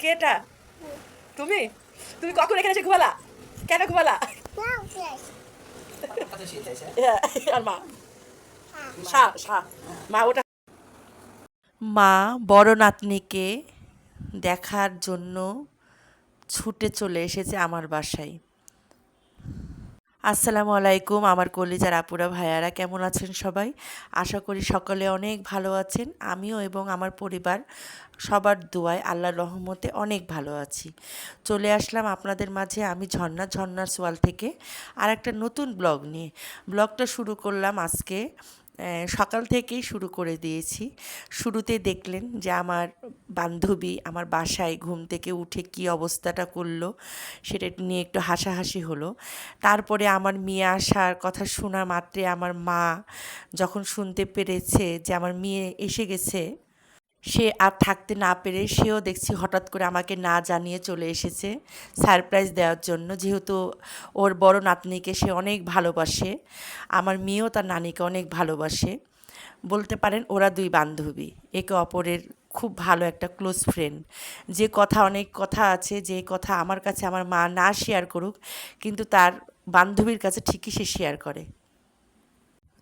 কে এটা? তুমি তুমি কখন এখানে এসে ঘুমালা? কেন ঘুমালা? হ্যাঁ, আর মা মা ওটা মা বড় নাতনিকে দেখার জন্য ছুটে চলে এসেছে আমার বাসায়। আসসালামু আলাইকুম আমার কলিজার আপুরা ভাইয়ারা, কেমন আছেন সবাই? আশা করি সকলে অনেক ভালো আছেন। আমিও এবং আমার পরিবার সবার দোয়ায় আল্লাহর রহমতে অনেক ভালো আছি। চলে আসলাম আপনাদের মাঝে আমি ঝর্ণার সোয়াল থেকে আর একটা নতুন ব্লগ নিয়ে। ব্লগটা শুরু করলাম আজকে সকাল থেকেই শুরু করে দিয়েছি। শুরুতে দেখলেন যে আমার বান্ধবী আমার বাসায় ঘুম থেকে উঠে কী অবস্থাটা করলো, সেটা নিয়ে একটু হাসাহাসি হলো। তারপরে আমার মেয়ে আসার কথা শোনা মাত্রে আমার মা যখন শুনতে পেরেছে যে আমার মেয়ে এসে গেছে, সে আর থাকতে না পেরে সেও দেখছি হঠাৎ করে আমাকে না জানিয়ে চলে এসেছে সারপ্রাইজ দেওয়ার জন্য। যেহেতু ওর বড় নাতনিকে সে অনেক ভালোবাসে, আমার মেয়েও তার নানিকে অনেক ভালোবাসে। বলতে পারেন ওরা দুই বান্ধবী একে অপরের খুব ভালো একটা ক্লোজ ফ্রেন্ড। যে কথা অনেক কথা আছে, যে কথা আমার কাছে আমার মা না শেয়ার করুক, কিন্তু তার বান্ধবীর কাছে ঠিকই সে শেয়ার করে।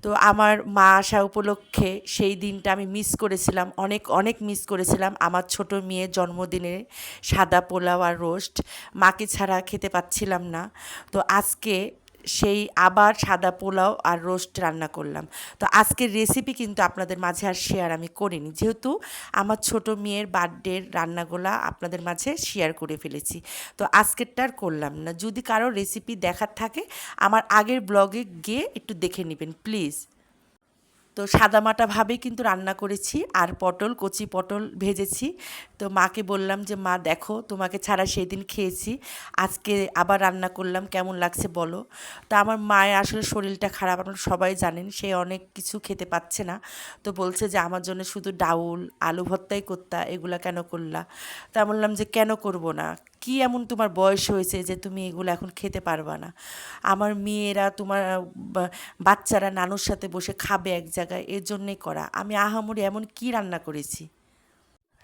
তো আমার মা আসা উপলক্ষে সেই দিনটা আমি মিস করেছিলাম, অনেক অনেক মিস করেছিলাম। আমার ছোট মেয়ের জন্মদিনে সাদা পোলাও আর রোস্ট মাকে ছাড়া খেতে পাচ্ছিলাম না। তো আজকে সেই আবার সাদা পোলাও আর রোস্ট রান্না করলাম। তো আজকের রেসিপি কিন্তু আপনাদের মাঝে আর শেয়ার আমি করিনি, যেহেতু আমার ছোট মেয়ের বার্থডের রান্নাগুলা আপনাদের মাঝে শেয়ার করে ফেলেছি। তো আজকেরটা আর করলাম না। যদি কারো রেসিপি দেখার থাকে আমার আগের ব্লগে গিয়ে একটু দেখে নেবেন প্লিজ। তো সাদামাটাভাবেই কিন্তু রান্না করেছি আর কচি পটল ভেজেছি। তো মাকে বললাম যে মা দেখো, তোমাকে ছাড়া সেদিন খেয়েছি, আজকে আবার রান্না করলাম, কেমন লাগছে বলো। তো আমার মায়ের আসলে শরীরটা খারাপ, আপনারা সবাই জানেন, সে অনেক কিছু খেতে পাচ্ছে না। তো বলছে যে আমার জন্য শুধু ডাউল আলু ভর্তাই করতা, এগুলা কেন করলা? তা বললাম যে কেন করব না, কি এমন তোমার বয়স হয়েছে যে তুমি এগুলো এখন খেতে পারবা না? আমার মেয়েরা তোমার বাচ্চারা নানুর সাথে বসে খাবে এক জায়গায়, এর জন্যই করা। আমি আহামরি এমন কি রান্না করেছি?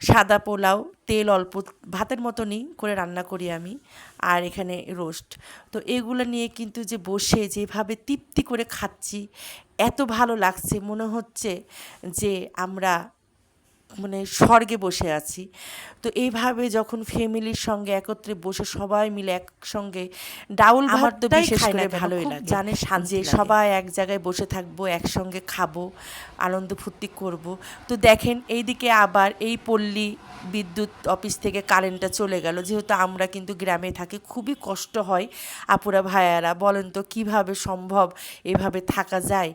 সাদা পোলাও, তেল অল্প, ভাতের মতনই করে রান্না করি আমি, আর এখানে রোস্ট। তো এগুলো নিয়ে কিন্তু যে বসে যেভাবে তৃপ্তি করে খাচ্ছি, এত ভালো লাগছে, মনে হচ্ছে যে আমরা মানে স্বর্গে বসে আছি। তো এইভাবে যখন ফ্যামিলির সঙ্গে একত্রে বসে সবাই মিলে একসঙ্গে ডাউল ভাত তো বিশেষ করে ভালোই লাগে, জানে যে সবাই এক জায়গায় বসে থাকবো, একসঙ্গে খাবো, আনন্দ ফুর্তি করব। তো দেখেন এইদিকে আবার এই পল্লী বিদ্যুৎ অফিস থেকে কারেন্টটা চলে গেল। যেহেতু আমরা কিন্তু গ্রামে থাকি, খুবই কষ্ট হয় আপুরা ভাইয়ারা, বলেন তো কিভাবে সম্ভব এভাবে থাকা যায়?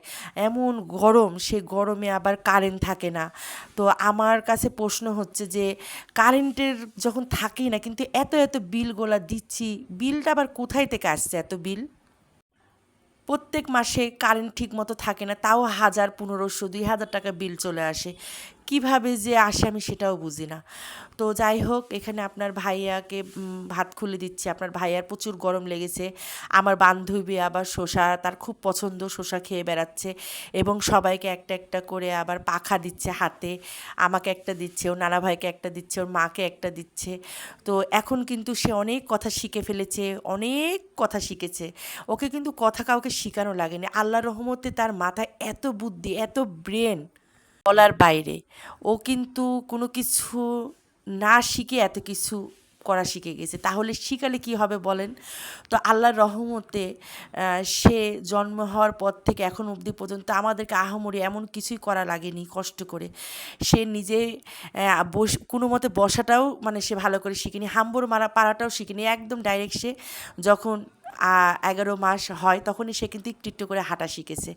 এমন গরম, সে গরমে আবার কারেন্ট থাকে না। তো আমার কাছে প্রশ্ন হচ্ছে যে কারেন্টের যখন থাকেই না, কিন্তু এত এত বিলগুলা দিচ্ছি, বিলটা আবার কোথায় থেকে আসছে এত বিল? প্রত্যেক মাসে কারেন্ট ঠিক মতো থাকে না, তাও ১,০০০, ১৫০০, ২,০০০ টাকা বিল চলে আসে। কিভাবে যে আসে আমি সেটাও বুঝি না। তো যাই হোক, এখানে আপনার ভাইয়াকে ভাত খুলে দিচ্ছি। আপনার ভাইয়ার প্রচুর গরম লেগেছে। আমার বান্ধবী আবার শসা, তার খুব পছন্দ, শসা খেয়ে বেড়াচ্ছে এবং সবাইকে একটা একটা করে আবার পাখা দিচ্ছে হাতে। আমাকে একটা দিচ্ছে, ওর নানা ভাইকে একটা দিচ্ছে, ওর মাকে একটা দিচ্ছে। তো এখন কিন্তু সে অনেক কথা শিখে ফেলেছে, অনেক কথা শিখেছে। ওকে কিন্তু কথা কাউকে শেখানো লাগেনি। আল্লাহর রহমতে তার মাথায় এত বুদ্ধি, এত ব্রেন, বলার বাইরে। ও কিন্তু কোনো কিছু না শিখে এত কিছু করা শিখে গেছে। তাহলে শিখালে কি হবে বলেন? তো আল্লাহর রহমতে সে জন্ম হওয়ার পর থেকে এখন অবধি পর্যন্ত আমাদেরকে আহামরি এমন কিছুই করা লাগেনি কষ্ট করে। সে নিজে কোনো মতে বসাটাও মানে সে ভালো করে শিখেনি, হাম্বর মারা পাড়াটাও শিখেনি। একদম ডাইরেক্ট সে যখন ১১ মাস হয় তখনই সে কিন্তু একটু একটু করে হাঁটা শিখেছে।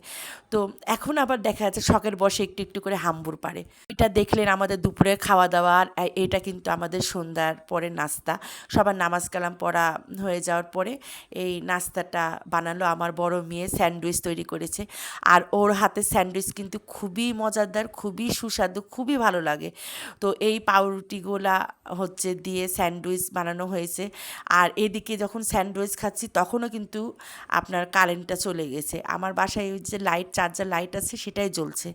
তো এখন আবার দেখা যাচ্ছে শখের বশে একটু একটু করে হাম্বুর পারে। এটা দেখলেন আমাদের দুপুরের খাওয়া দাওয়া, আর এটা কিন্তু আমাদের সন্ধ্যার পরে নাস্তা। সবার নামাজ কালাম পড়া হয়ে যাওয়ার পরে এই নাস্তাটা বানালো আমার বড় মেয়ে, স্যান্ডউইচ তৈরি করেছে। আর ওর হাতে স্যান্ডউইচ কিন্তু খুবই মজাদার, খুবই সুস্বাদু, খুবই ভালো লাগে। তো এই পাউরুটিগুলা হচ্ছে দিয়ে স্যান্ডউইচ বানানো হয়েছে। আর এদিকে যখন স্যান্ডউইচ খাচ্ছি তখনও কিন্তু আপনার কারেন্টটা চলে গেছে। আমার বাসায় ওই যে লাইট, চার্জার লাইট আছে, সেটাই জ্বলছে।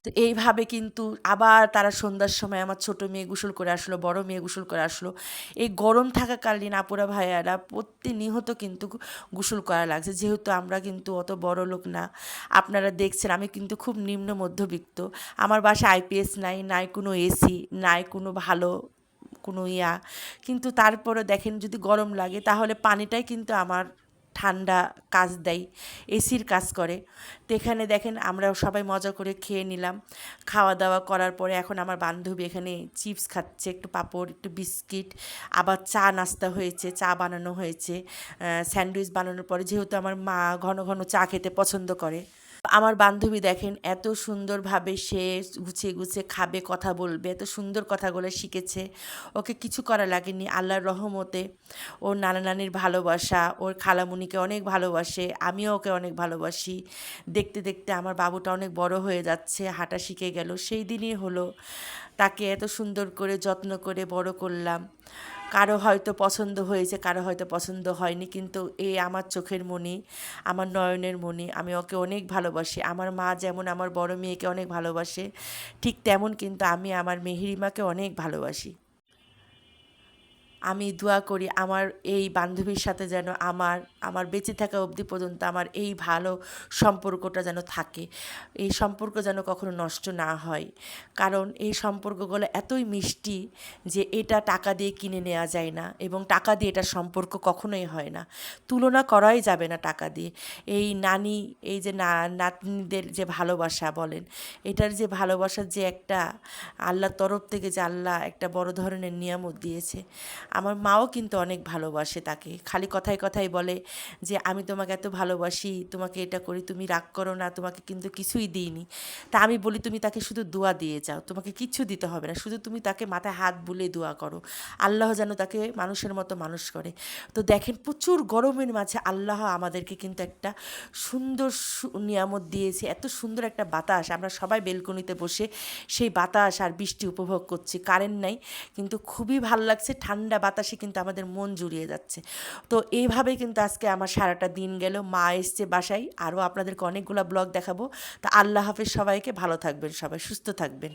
তো এইভাবে কিন্তু আবার তারা সন্ধ্যার সময় আমার ছোট মেয়ে গোসল করে আসলো, বড় মেয়ে গোসল করে আসলো। এই গরম থাকাকালীন আপুরা ভাইয়ারা প্রতিনিয়ত কিন্তু গোসল করা লাগছে, যেহেতু আমরা কিন্তু অত বড় লোক না। আপনারা দেখছেন আমি কিন্তু খুব নিম্ন মধ্যবিত্ত। আমার বাসায় আইপিএস নাই, নাই কোনো এসি, নাই কোনো ভালো কোনো কিন্তু তারপরে দেখেন যদি গরম লাগে তাহলে পানিটাই কিন্তু আমার ঠান্ডা কাজ দেয়, এসির কাজ করে। তো এখানে দেখেন আমরা সবাই মজা করে খেয়ে নিলাম। খাওয়া দাওয়া করার পরে এখন আমার বান্ধবী এখানে চিপস খাচ্ছে, একটু পাঁপড়, একটু বিস্কিট, আবার চা নাস্তা হয়েছে, চা বানানো হয়েছে। স্যান্ডউইচ বানানোর পরে, যেহেতু আমার মা ঘন ঘন চা খেতে পছন্দ করে, আমার বান্ধবী দেখেন এত সুন্দরভাবে সে গুছিয়ে গুছিয়ে খাবে, কথা বলবে, এত সুন্দর কথাগুলো শিখেছে। ওকে কিছু করা লাগেনি, আল্লাহর রহমতে। ওর নানা নানির ভালোবাসা, ওর খালামুনিকে অনেক ভালোবাসে, আমিও ওকে অনেক ভালোবাসি। দেখতে দেখতে আমার বাবুটা অনেক বড় হয়ে যাচ্ছে, হাঁটা শিখে গেল। সেই দিনই হলো তাকে এত সুন্দর করে যত্ন করে বড় করলাম। কারো হয়তো পছন্দ হয়েছে, কারো হয়তো পছন্দ হয়নি, কিন্তু এ আমার চোখের মণি, আমার নয়নের মণি। আমি ওকে অনেক ভালোবাসি। আমার মা যেমন আমার বড় মেয়েকে অনেক ভালোবাসে, ঠিক তেমন কিন্তু আমি আমার মেহেরিমাকে অনেক ভালোবাসি। আমি দোয়া করি আমার এই বান্ধবীর সাথে যেন আমার আমার বেঁচে থাকা অবধি পর্যন্ত আমার এই ভালো সম্পর্কটা যেন থাকে। এই সম্পর্ক যেন কখনো নষ্ট না হয়। কারণ এই সম্পর্কগুলো এতই মিষ্টি যে এটা টাকা দিয়ে কিনে নেওয়া যায় না, এবং টাকা দিয়ে এটার সম্পর্ক কখনোই হয় না। তুলনা করাই যাবে না টাকা দিয়ে। এই নানি, এই যে নাতনিদের যে ভালোবাসা বলেন, এটার যে ভালোবাসার যে একটা আল্লাহর তরফ থেকে যে আল্লাহ একটা বড় ধরনের নিয়ামত দিয়েছে। আমার মাও কিন্তু অনেক ভালোবাসে তাকে। খালি কথায় কথায় বলে যে আমি তোমাকে এত ভালোবাসি, তোমাকে এটা করি, তুমি রাগ করো না, তোমাকে কিন্তু কিছুই দিইনি। তা আমি বলি তুমি তাকে শুধু দোয়া দিয়ে যাও, তোমাকে কিচ্ছু দিতে হবে না, শুধু তুমি তাকে মাথায় হাত বুলিয়ে দোয়া করো, আল্লাহ যেন তাকে মানুষের মতো মানুষ করে। তো দেখেন প্রচুর গরমের মাঝে আল্লাহ আমাদেরকে কিন্তু একটা সুন্দর নিয়ামত দিয়েছে, এত সুন্দর একটা বাতাস। আমরা সবাই বেলকনিতে বসে সেই বাতাস আর বৃষ্টি উপভোগ করছি। কারেন্ট নাই, কিন্তু খুবই ভাল লাগছে, ঠান্ডা বাতাসে কিন্তু আমাদের মন জুড়িয়ে যাচ্ছে। তো এইভাবেই কিন্তু আজকে আমার সারাটা দিন গেল। মা এসছে বাসায়, আরও আপনাদেরকে অনেকগুলো ব্লগ দেখাবো। তা আল্লাহ হাফেজ সবাইকে, ভালো থাকবেন, সবাই সুস্থ থাকবেন।